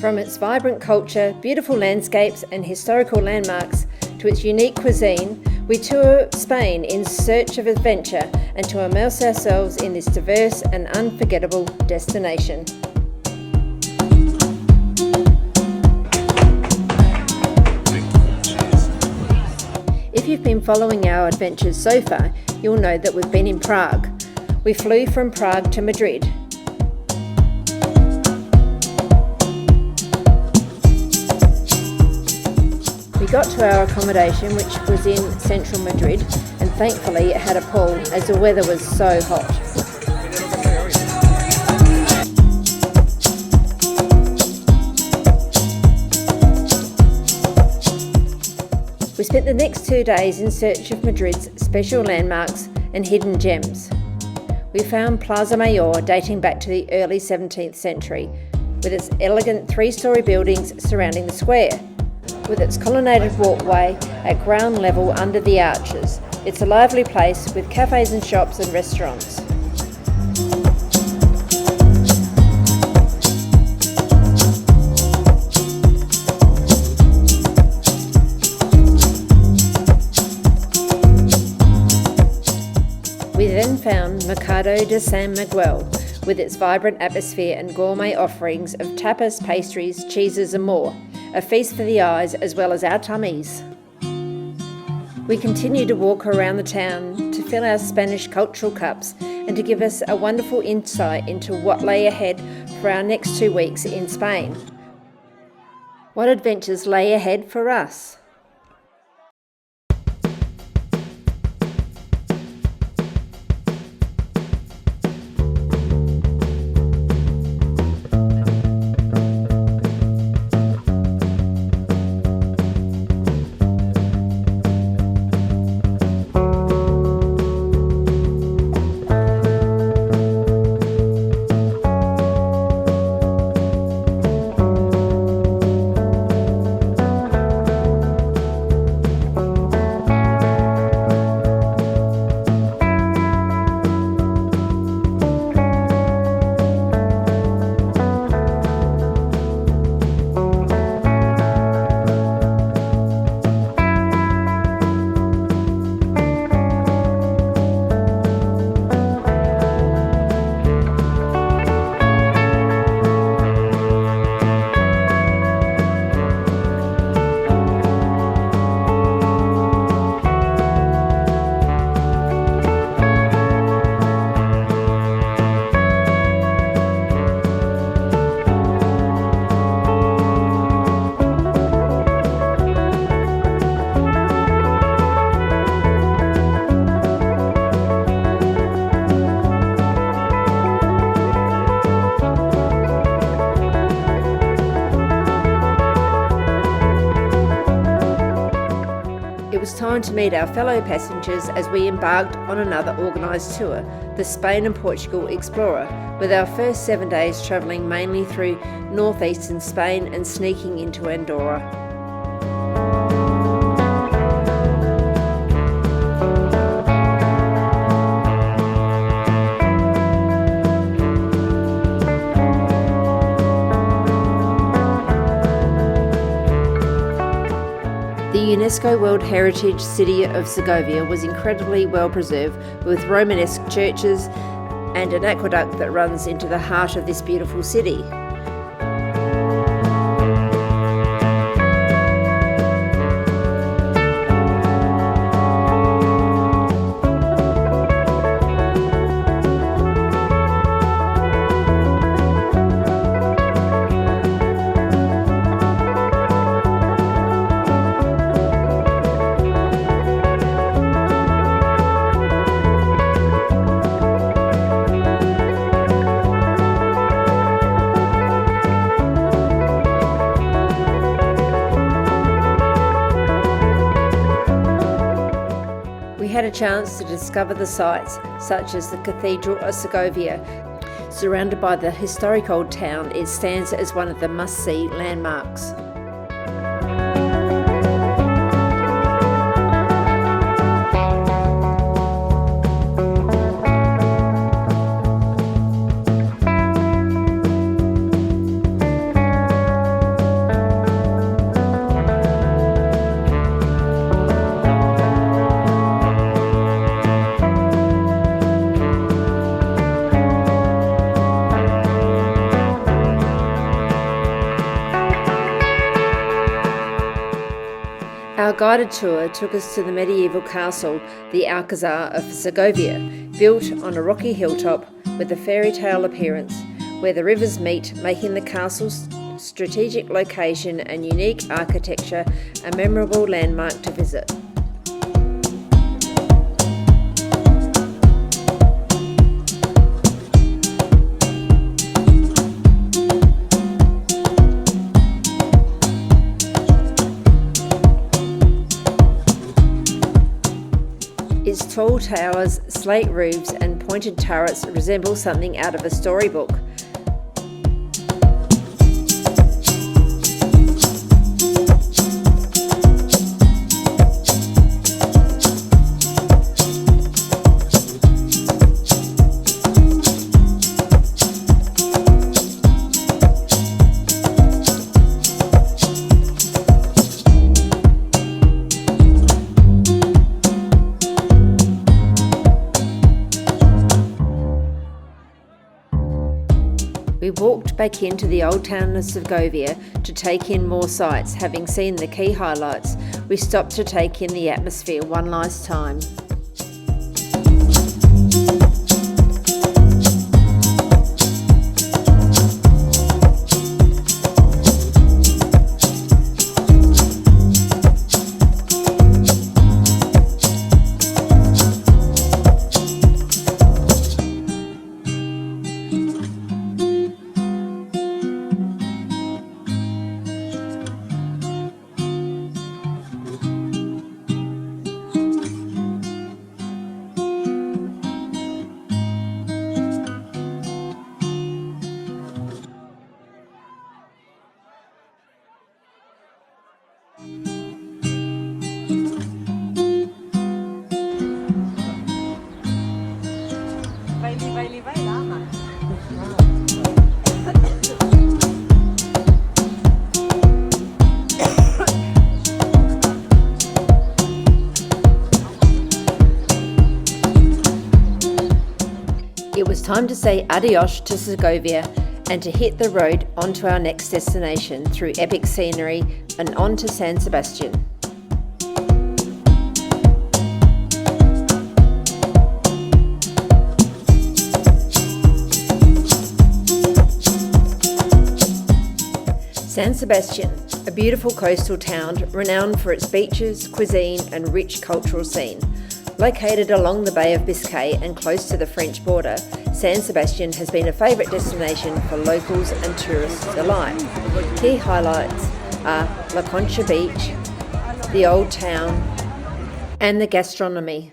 From its vibrant culture, beautiful landscapes and historical landmarks to its unique cuisine, we tour Spain in search of adventure and to immerse ourselves in this diverse and unforgettable destination. If you've been following our adventures so far, you'll know that we've been in Prague. We flew from Prague to Madrid. We got to our accommodation, which was in central Madrid, and thankfully it had a pool as the weather was so hot. We spent the next 2 days in search of Madrid's special landmarks and hidden gems. We found Plaza Mayor dating back to the early 17th century, with its elegant 3-storey buildings surrounding the square. With its colonnaded walkway at ground level under the arches, it's a lively place with cafes and shops and restaurants. We then found Mercado de San Miguel, with its vibrant atmosphere and gourmet offerings of tapas, pastries, cheeses and more. A feast for the eyes as well as our tummies. We continue to walk around the town to fill our Spanish cultural cups and to give us a wonderful insight into what lay ahead for our next 2 weeks in Spain. What adventures lay ahead for us? It was time to meet our fellow passengers as we embarked on another organised tour, the Spain and Portugal Explorer, with our first 7 days travelling mainly through northeastern Spain and sneaking into Andorra. The UNESCO World Heritage City of Segovia was incredibly well preserved, with Romanesque churches and an aqueduct that runs into the heart of this beautiful city. We had a chance to discover the sights, such as the Cathedral of Segovia. Surrounded by the historic old town, it stands as one of the must-see landmarks. Our guided tour took us to the medieval castle, the Alcazar of Segovia, built on a rocky hilltop with a fairy tale appearance, where the rivers meet, making the castle's strategic location and unique architecture a memorable landmark to visit. Its tall towers, slate roofs and pointed turrets resemble something out of a storybook. We walked back into the old town of Segovia to take in more sights. Having seen the key highlights, we stopped to take in the atmosphere one last time. It was time to say adios to Segovia and to hit the road onto our next destination through epic scenery and on to San Sebastian. San Sebastian, a beautiful coastal town renowned for its beaches, cuisine and rich cultural scene. Located along the Bay of Biscay and close to the French border, San Sebastian has been a favourite destination for locals and tourists alike. Key highlights are La Concha Beach, the Old Town and the gastronomy.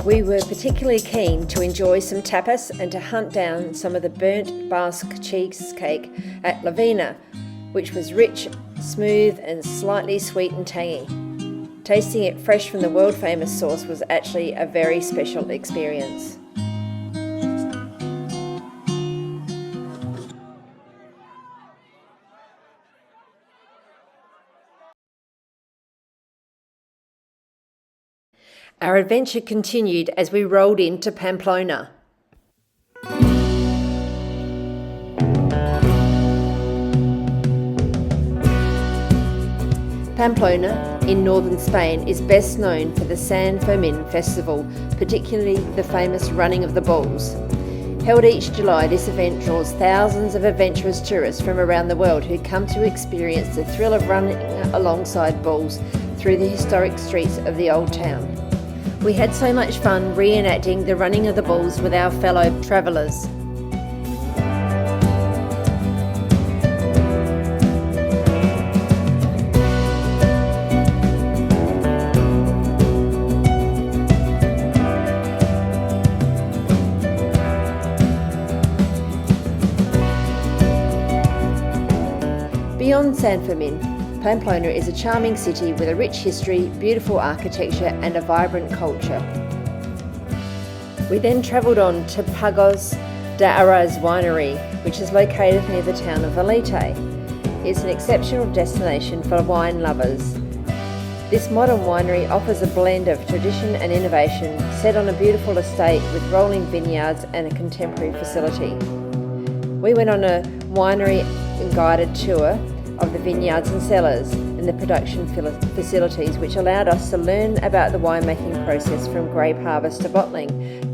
We were particularly keen to enjoy some tapas and to hunt down some of the burnt Basque cheesecake at La Vina, which was rich, smooth and slightly sweet and tangy. Tasting it fresh from the world famous sauce was actually a very special experience. Our adventure continued as we rolled into Pamplona. Pamplona, in northern Spain, is best known for the San Fermin festival, particularly the famous running of the bulls. Held each July, this event draws thousands of adventurous tourists from around the world who come to experience the thrill of running alongside bulls through the historic streets of the old town. We had so much fun reenacting the running of the bulls with our fellow travellers. Beyond San Fermin, Pamplona is a charming city with a rich history, beautiful architecture and a vibrant culture. We then travelled on to Pagos de Arras winery, which is located near the town of Valite. It's an exceptional destination for wine lovers. This modern winery offers a blend of tradition and innovation, set on a beautiful estate with rolling vineyards and a contemporary facility. We went on a winery and guided tour of the vineyards and cellars and the production facilities, which allowed us to learn about the winemaking process from grape harvest to bottling.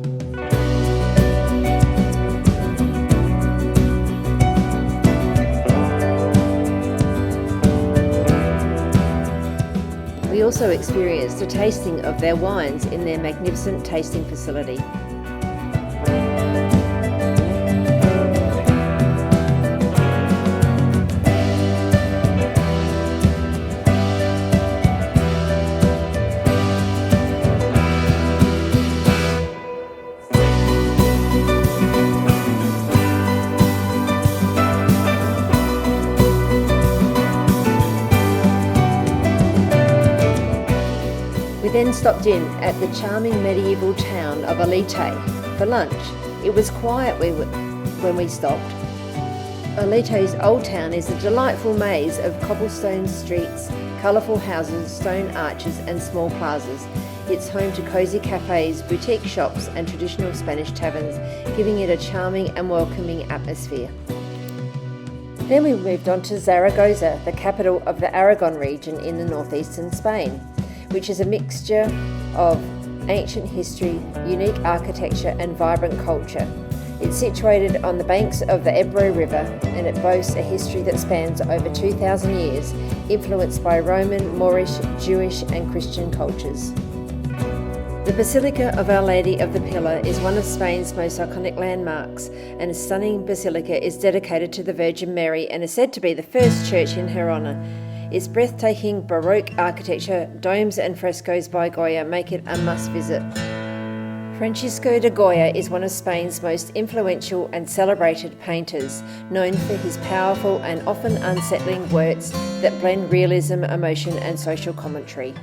We also experienced a tasting of their wines in their magnificent tasting facility. We then stopped in at the charming medieval town of Valite for lunch. It was quiet when we stopped. Valite's old town is a delightful maze of cobblestone streets, colourful houses, stone arches and small plazas. It's home to cosy cafes, boutique shops and traditional Spanish taverns, giving it a charming and welcoming atmosphere. Then we moved on to Zaragoza, the capital of the Aragon region in the northeastern Spain, which is a mixture of ancient history, unique architecture and vibrant culture. It's situated on the banks of the Ebro River and it boasts a history that spans over 2,000 years, influenced by Roman, Moorish, Jewish and Christian cultures. The Basilica of Our Lady of the Pillar is one of Spain's most iconic landmarks, and a stunning basilica is dedicated to the Virgin Mary and is said to be the first church in her honour. Its breathtaking Baroque architecture, domes and frescoes by Goya make it a must-visit. Francisco de Goya is one of Spain's most influential and celebrated painters, known for his powerful and often unsettling works that blend realism, emotion and social commentary.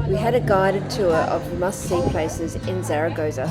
We had a guided tour of the must-see places in Zaragoza.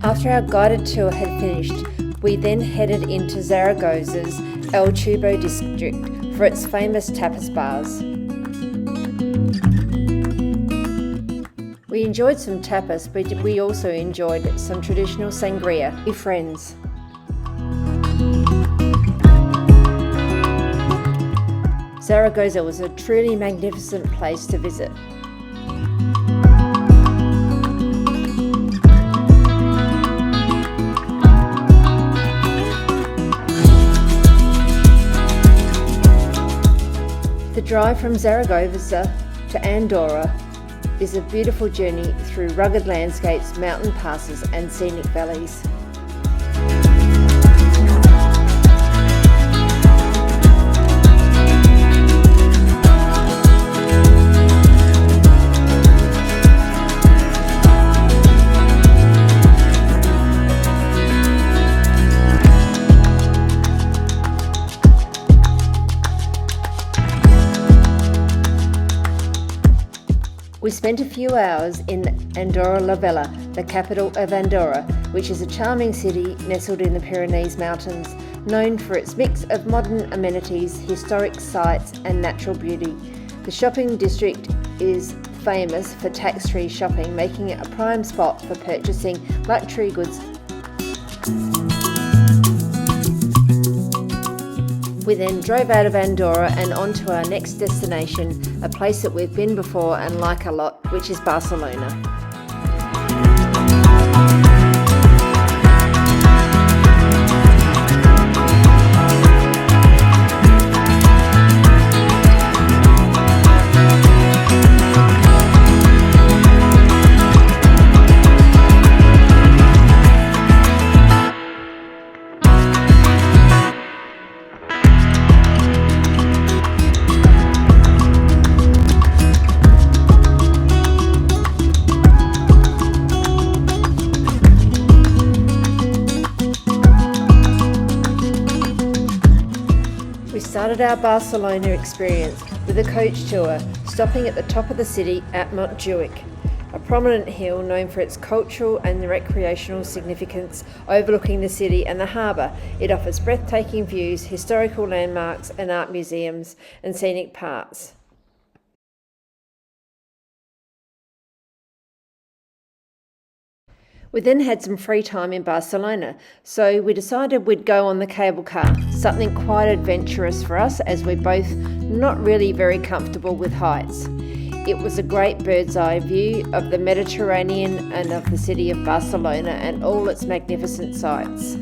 After our guided tour had finished, We then headed into Zaragoza's El Tubo district for its famous tapas bars. We enjoyed some tapas, but we also enjoyed some traditional sangria with friends. Zaragoza was a truly magnificent place to visit. The drive from Zaragoza to Andorra is a beautiful journey through rugged landscapes, mountain passes and scenic valleys. We spent a few hours in Andorra la Vella, the capital of Andorra, which is a charming city nestled in the Pyrenees Mountains, known for its mix of modern amenities, historic sites and natural beauty. The shopping district is famous for tax-free shopping, making it a prime spot for purchasing luxury goods. We then drove out of Andorra and on to our next destination, a place that we've been before and like a lot, which is Barcelona. We started our Barcelona experience with a coach tour, stopping at the top of the city at Montjuic, a prominent hill known for its cultural and recreational significance overlooking the city and the harbour. It offers breathtaking views, historical landmarks and art museums and scenic parks. We then had some free time in Barcelona, so we decided we'd go on the cable car, something quite adventurous for us as we're both not really very comfortable with heights. It was a great bird's eye view of the Mediterranean and of the city of Barcelona and all its magnificent sights.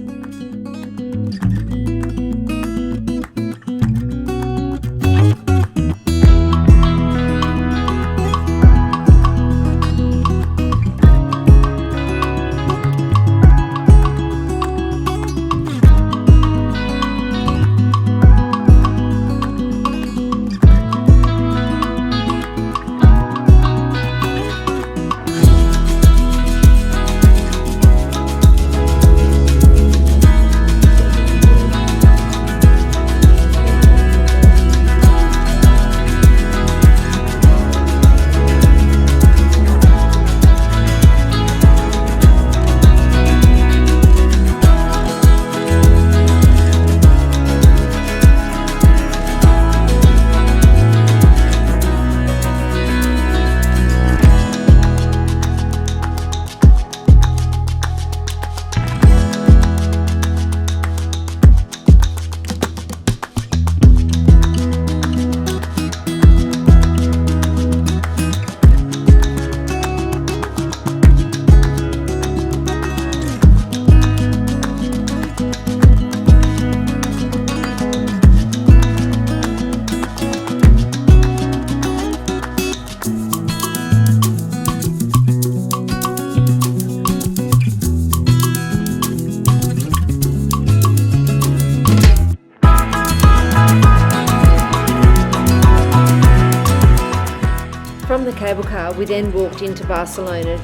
From the cable car, we then walked into Barcelona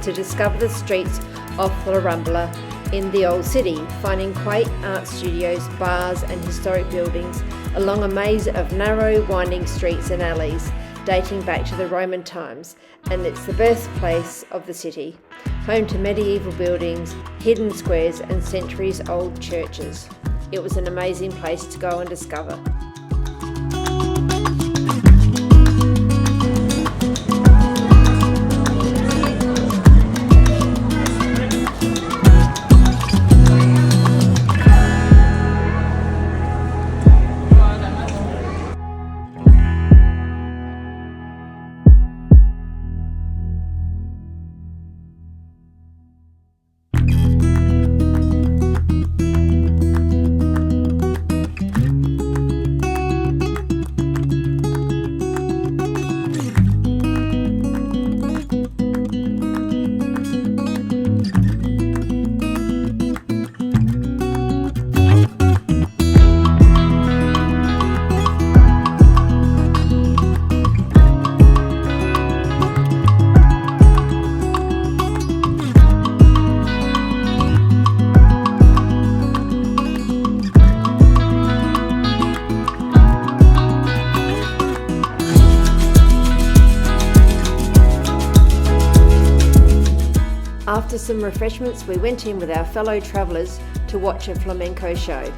to discover the streets of La Rambla in the old city, finding quaint art studios, bars and historic buildings along a maze of narrow, winding streets and alleys dating back to the Roman times, and it's the birthplace of the city. home to medieval buildings, hidden squares and centuries-old churches. It was an amazing place to go and discover. After some refreshments, we went in with our fellow travellers to watch a flamenco show.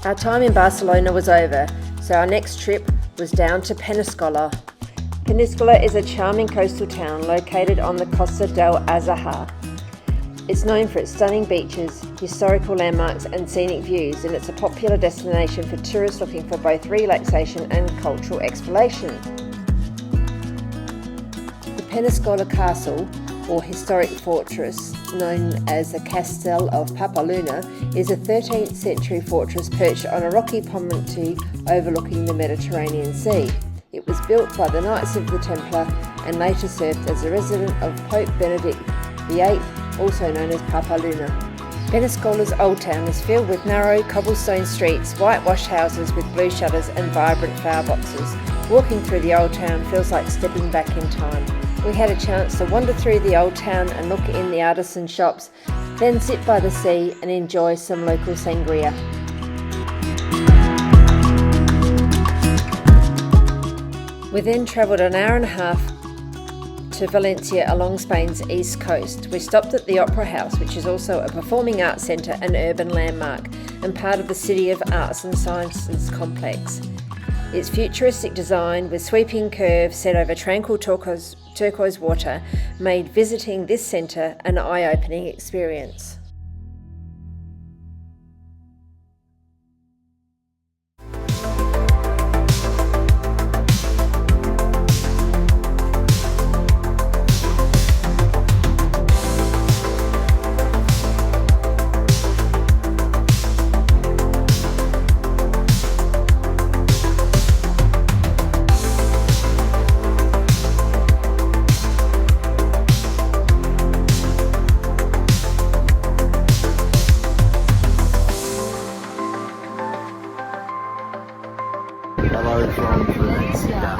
Our time in Barcelona was over, so our next trip was down to Peniscola. Peniscola is a charming coastal town located on the Costa del Azahar. It's known for its stunning beaches, historical landmarks and scenic views, and it's a popular destination for tourists looking for both relaxation and cultural exploration. The Peniscola Castle, or historic fortress, known as the Castle of Pamplona, is a 13th century fortress perched on a rocky promontory overlooking the Mediterranean Sea. It was built by the Knights of the Templar and later served as a residence of Pope Benedict VIII, also known as Pamplona. Peniscola's old town is filled with narrow cobblestone streets, whitewashed houses with blue shutters and vibrant flower boxes. Walking through the old town feels like stepping back in time. We had a chance to wander through the old town and look in the artisan shops, then sit by the sea and enjoy some local sangria. We then travelled an hour and a half to Valencia along Spain's east coast. We stopped at the Opera House, which is also a performing arts centre and urban landmark, and part of the City of Arts and Sciences complex. Its futuristic design, with sweeping curves set over tranquil turquoise water, made visiting this centre an eye-opening experience. Hello from Valencia.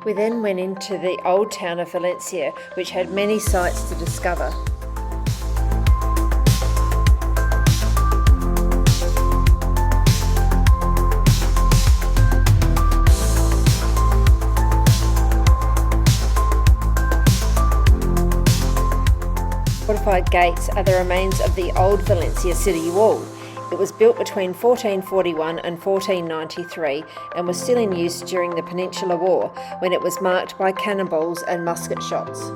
We then went into the old town of Valencia, which had many sights to discover. Fortified gates are the remains of the old Valencia city wall. It was built between 1441 and 1493 and was still in use during the Peninsular War, when it was marked by cannonballs and musket shots.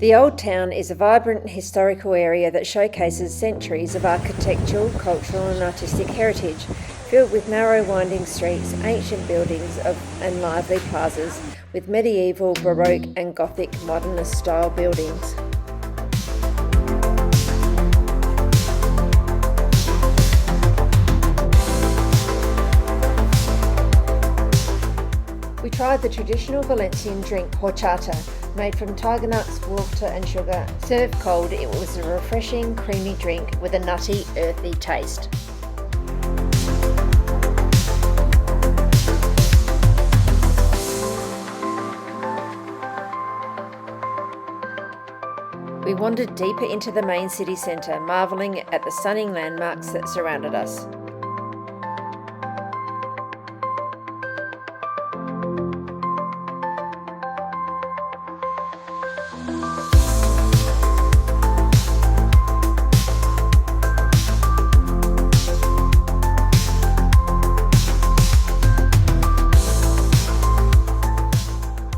The Old Town is a vibrant historical area that showcases centuries of architectural, cultural and artistic heritage, filled with narrow winding streets, ancient buildings and lively plazas, with medieval, Baroque and Gothic modernist style buildings. We tried the traditional Valencian drink horchata, made from tiger nuts, water and sugar. Served cold, it was a refreshing, creamy drink with a nutty, earthy taste. We wandered deeper into the main city centre, marvelling at the stunning landmarks that surrounded us.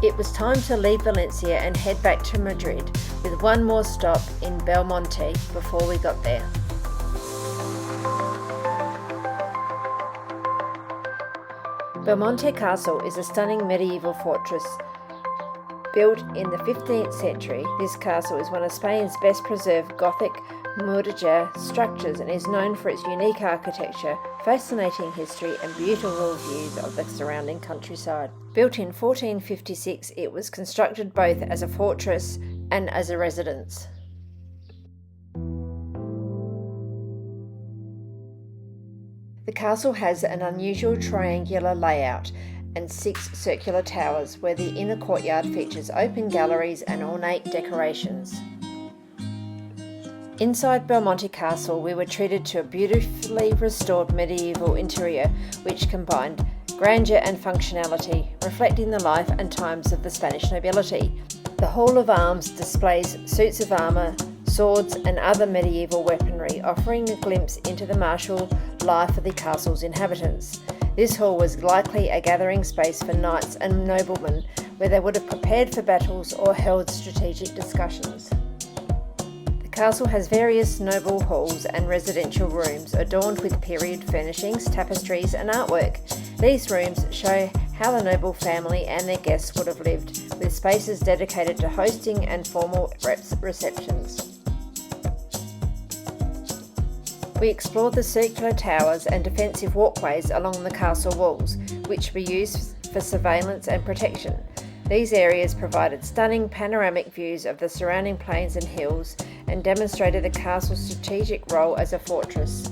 It was time to leave Valencia and head back to Madrid, with one more stop in Belmonte before we got there. Belmonte Castle is a stunning medieval fortress. Built in the 15th century, this castle is one of Spain's best preserved Gothic mudéjar structures and is known for its unique architecture, fascinating history and beautiful views of the surrounding countryside. Built in 1456, it was constructed both as a fortress and as a residence. The castle has an unusual triangular layout and 6 circular towers, where the inner courtyard features open galleries and ornate decorations. Inside Belmonte Castle, we were treated to a beautifully restored medieval interior which combined grandeur and functionality, reflecting the life and times of the Spanish nobility. The Hall of Arms displays suits of armour, swords and other medieval weaponry, offering a glimpse into the martial life of the castle's inhabitants. This hall was likely a gathering space for knights and noblemen, where they would have prepared for battles or held strategic discussions. The castle has various noble halls and residential rooms adorned with period furnishings, tapestries and artwork. These rooms show how the noble family and their guests would have lived, with spaces dedicated to hosting and formal receptions. We explored the circular towers and defensive walkways along the castle walls, which were used for surveillance and protection. These areas provided stunning panoramic views of the surrounding plains and hills and demonstrated the castle's strategic role as a fortress.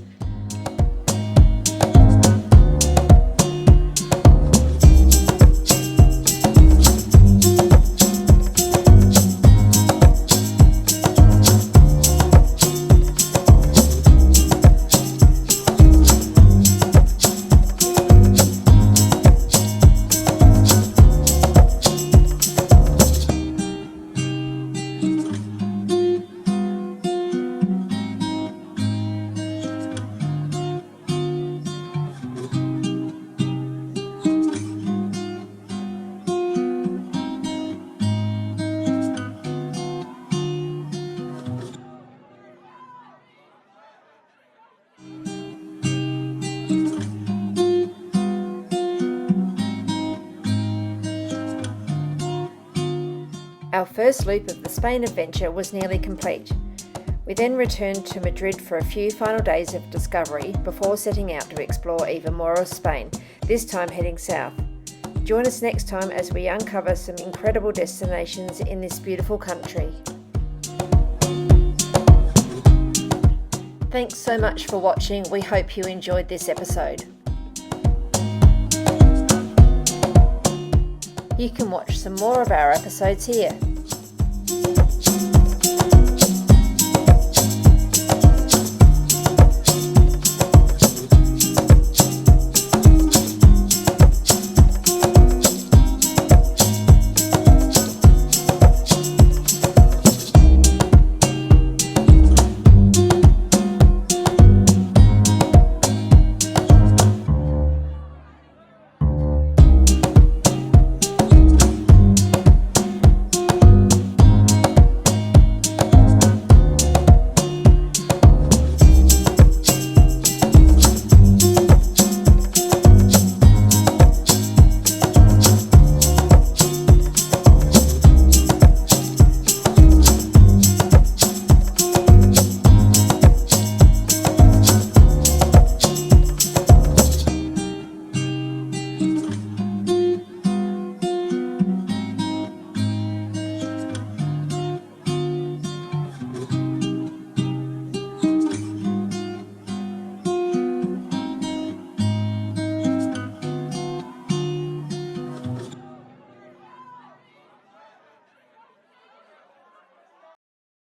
Our first loop of the Spain adventure was nearly complete. We then returned to Madrid for a few final days of discovery before setting out to explore even more of Spain, this time heading south. Join us next time as we uncover some incredible destinations in this beautiful country. Thanks so much for watching. We hope you enjoyed this episode. You can watch some more of our episodes here.